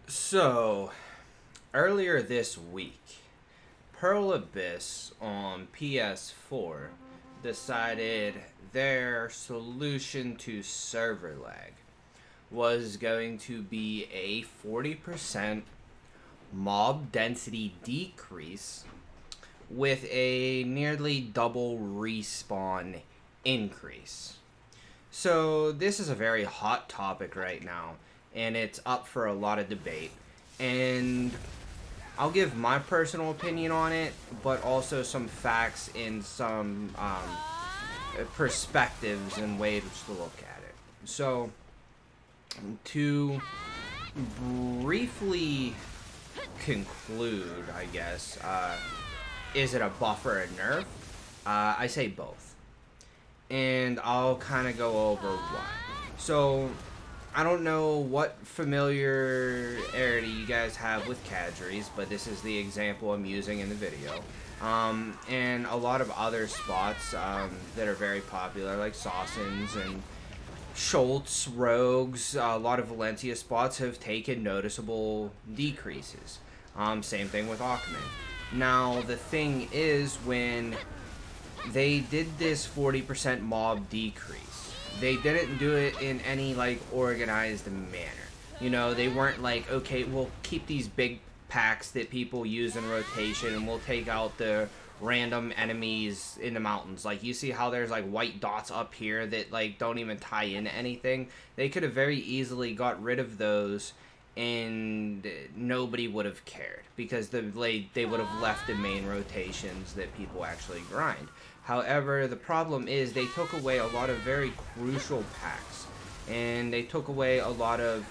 So, earlier this week, Pearl Abyss on PS4 decided their solution to server lag was going to be a 40% mob density decrease with a nearly double respawn increase. So, this is a very hot topic right now, and it's up for a lot of debate. And I'll give my personal opinion on it, but also some facts and some perspectives and ways to look at it. So, to briefly conclude, I guess, is it a buff or a nerf? I say both. And I'll kind of go over why. So, I don't know what familiarity you guys have with cadres, but this is the example I'm using in the video. And a lot of other spots that are very popular, like Sawsons and Schultz, Rogues, a lot of Valencia spots have taken noticeable decreases. Same thing with Ackman. Now, the thing is, when they did this 40% mob decrease, they didn't do it in any like organized manner. You know, they weren't like, okay, we'll keep these big packs that people use in rotation and we'll take out the random enemies in the mountains. Like, you see how there's like white dots up here that like don't even tie into anything? They could have very easily got rid of those and nobody would have cared because they would have left the main rotations that people actually grind. However, the problem is they took away a lot of very crucial packs, and they took away a lot of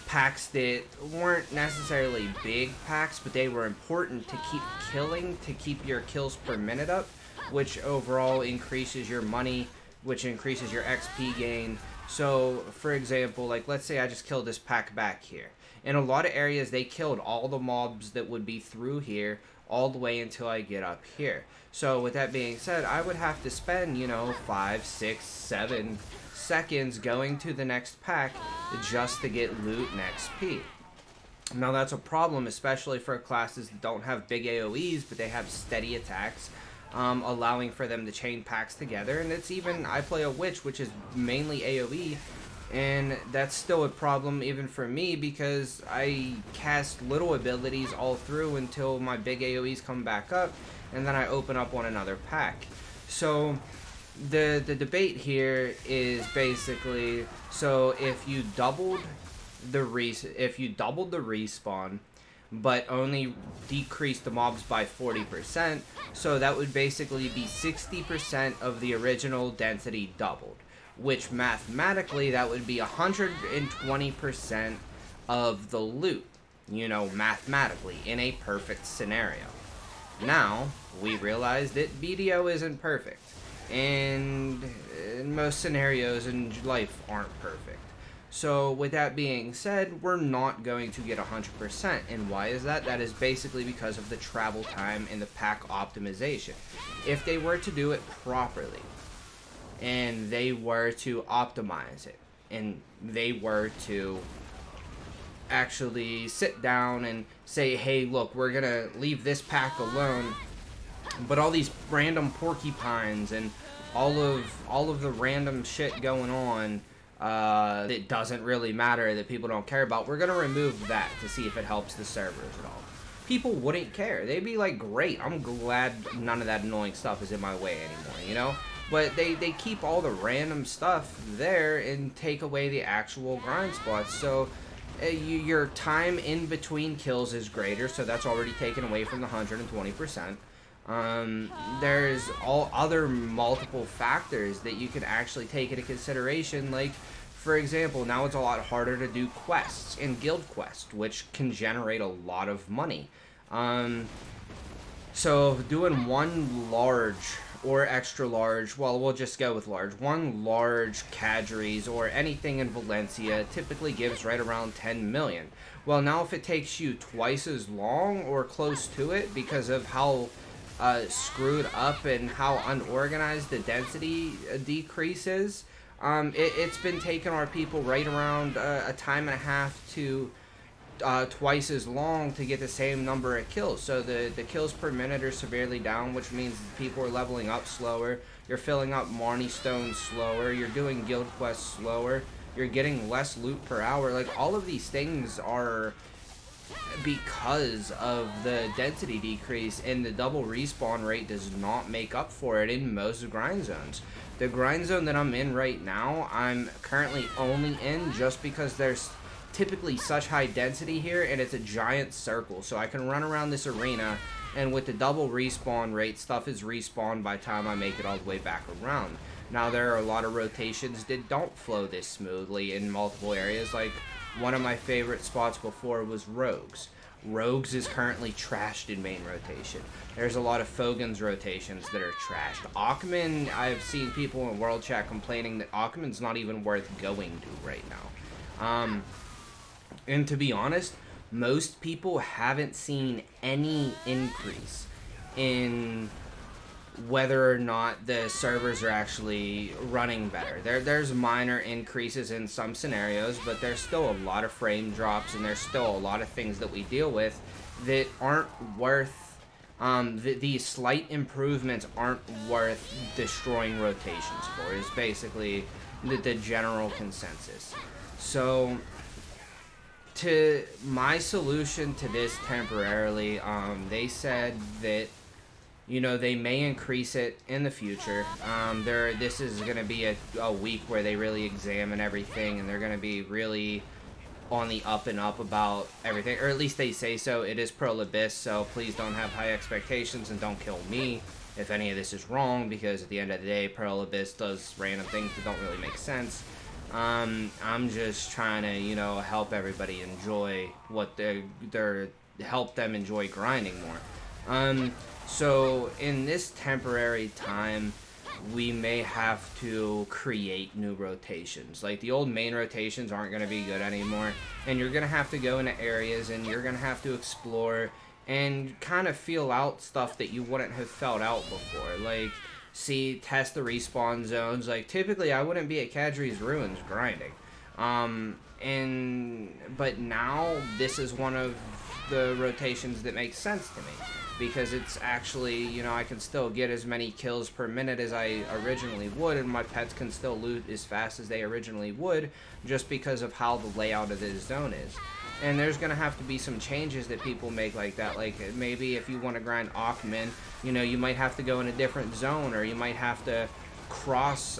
packs that weren't necessarily big packs, but they were important to keep killing, to keep your kills per minute up, which overall increases your money, which increases your XP gain. So, for example, like, let's say I just killed this pack back here. In a lot of areas, they killed all the mobs that would be through here all the way until I get up here. So, with that being said, I would have to spend, 5, 6, 7 seconds going to the next pack just to get loot and XP. Now, that's a problem, especially for classes that don't have big AoEs, but they have steady attacks, allowing for them to chain packs together. And it's even, I play a witch, which is mainly AoE, and that's still a problem even for me because I cast little abilities all through until my big AoEs come back up, and then I open up on another pack. So the debate here is basically, so if you doubled the respawn but only decreased the mobs by 40%, so that would basically be 60% of the original density doubled, which mathematically that would be 120% of the loot, mathematically, in a perfect scenario. Now, we realize that BDO isn't perfect, and most scenarios in life aren't perfect. So, with that being said, we're not going to get 100%, and why is that? That is basically because of the travel time and the pack optimization. If they were to do it properly, and they were to optimize it, and they were to actually sit down and say, hey, look, we're gonna leave this pack alone, but all these random porcupines and all of the random shit going on that doesn't really matter, that people don't care about, we're gonna remove that to see if it helps the servers at all. People wouldn't care. They'd be like, great, I'm glad none of that annoying stuff is in my way anymore, But they keep all the random stuff there and take away the actual grind spots. So your time in between kills is greater, so that's already taken away from the 120%. There's all other multiple factors that you can actually take into consideration. Like, for example, now it's a lot harder to do quests and guild quests, which can generate a lot of money. So doing one large or extra large, well, we'll just go with large, one large cadres or anything in Valencia typically gives right around 10 million. Well, now if it takes you twice as long or close to it because of how screwed up and how unorganized the density decreases, it's been taking our people right around a time and a half to twice as long to get the same number of kills. So the kills per minute are severely down, which means people are leveling up slower. You're filling up Marnie Stones slower. You're doing guild quests slower. You're getting less loot per hour. Like, all of these things are because of the density decrease, and the double respawn rate does not make up for it in most grind zones. The grind zone that I'm in right now, I'm currently only in just because there's typically such high density here, and it's a giant circle, so I can run around this arena, and with the double respawn rate, stuff is respawned by the time I make it all the way back around. Now, there are a lot of rotations that don't flow this smoothly in multiple areas. Like, one of my favorite spots before was Rogues. Rogues is currently trashed in main rotation. There's a lot of Fogan's rotations that are trashed. Ackman, I've seen people in World Chat complaining that Ackman's not even worth going to right now. And to be honest, most people haven't seen any increase in whether or not the servers are actually running better. There's minor increases in some scenarios, but there's still a lot of frame drops, and there's still a lot of things that we deal with that aren't worth, these slight improvements aren't worth destroying rotations for, is basically the general consensus. So, to my solution to this temporarily, they said that, you know, they may increase it in the future. This is going to be a week where they really examine everything, and they're going to be really on the up and up about everything, or at least they say so. It is Pearl Abyss, so please don't have high expectations, and don't kill me if any of this is wrong, because at the end of the day, Pearl Abyss does random things that don't really make sense. I'm just trying to, you know, help everybody enjoy what help them enjoy grinding more. So in this temporary time, we may have to create new rotations. Like, the old main rotations aren't going to be good anymore, and you're going to have to go into areas, and you're going to have to explore and kind of feel out stuff that you wouldn't have felt out before. Like, test the respawn zones. Like, typically I wouldn't be at Kadri's Ruins grinding. But now this is one of the rotations that makes sense to me, because it's actually, you know, I can still get as many kills per minute as I originally would, and my pets can still loot as fast as they originally would, just because of how the layout of this zone is. And there's going to have to be some changes that people make like that. Like, maybe if you want to grind Ackman, you know, you might have to go in a different zone, or you might have to cross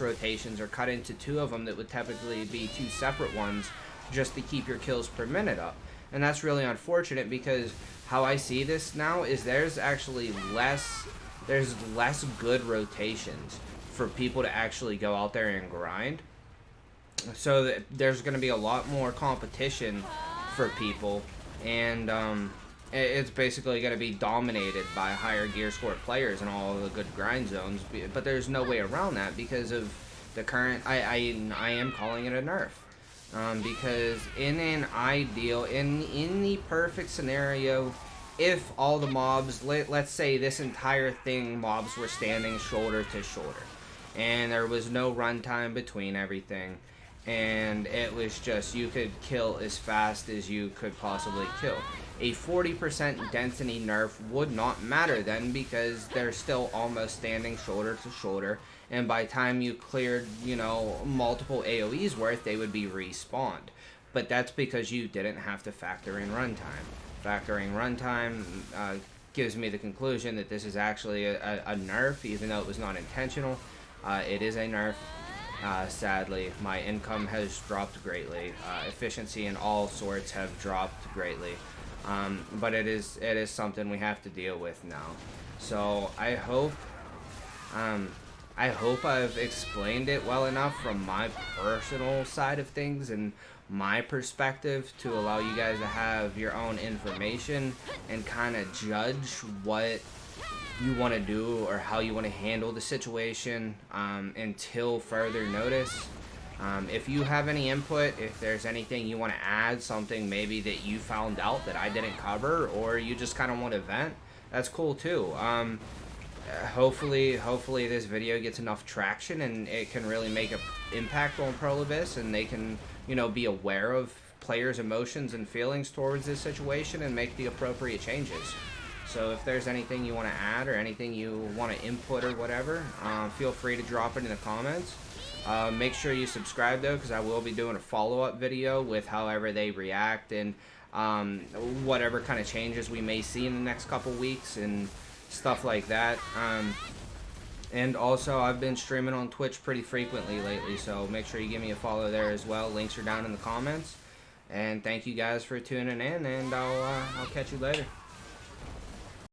rotations, or cut into two of them that would typically be two separate ones, just to keep your kills per minute up. And that's really unfortunate, because how I see this now is there's less good rotations for people to actually go out there and grind. So there's going to be a lot more competition for people, and it's basically going to be dominated by higher gear score players in all of the good grind zones. But there's no way around that because of the current. I am calling it a nerf, because in an ideal, in the perfect scenario, if all the mobs, let's say this entire thing, mobs were standing shoulder to shoulder, and there was no runtime between everything, and it was just, you could kill as fast as you could possibly kill. A 40% density nerf would not matter then, because they're still almost standing shoulder to shoulder, and by the time you cleared, you know, multiple AoEs worth, they would be respawned. But that's because you didn't have to factor in runtime. Factoring runtime gives me the conclusion that this is actually a nerf, even though it was not intentional. It is a nerf. Sadly, my income has dropped greatly. Efficiency in all sorts have dropped greatly. But it is something we have to deal with now. So I hope I've explained it well enough from my personal side of things and my perspective to allow you guys to have your own information and kind of judge what you want to do or how you want to handle the situation until further notice. If you have any input, if there's anything you want to add, something maybe that you found out that I didn't cover, or you just kind of want to vent, that's cool too. Hopefully this video gets enough traction and it can really make an impact on Pearl Abyss, and they can, you know, be aware of players' emotions and feelings towards this situation and make the appropriate changes. So if there's anything you want to add or anything you want to input or whatever, feel free to drop it in the comments. Make sure you subscribe though, because I will be doing a follow-up video with however they react and whatever kind of changes we may see in the next couple weeks and stuff like that. And also, I've been streaming on Twitch pretty frequently lately, so make sure you give me a follow there as well. Links are down in the comments. And thank you guys for tuning in, and I'll catch you later.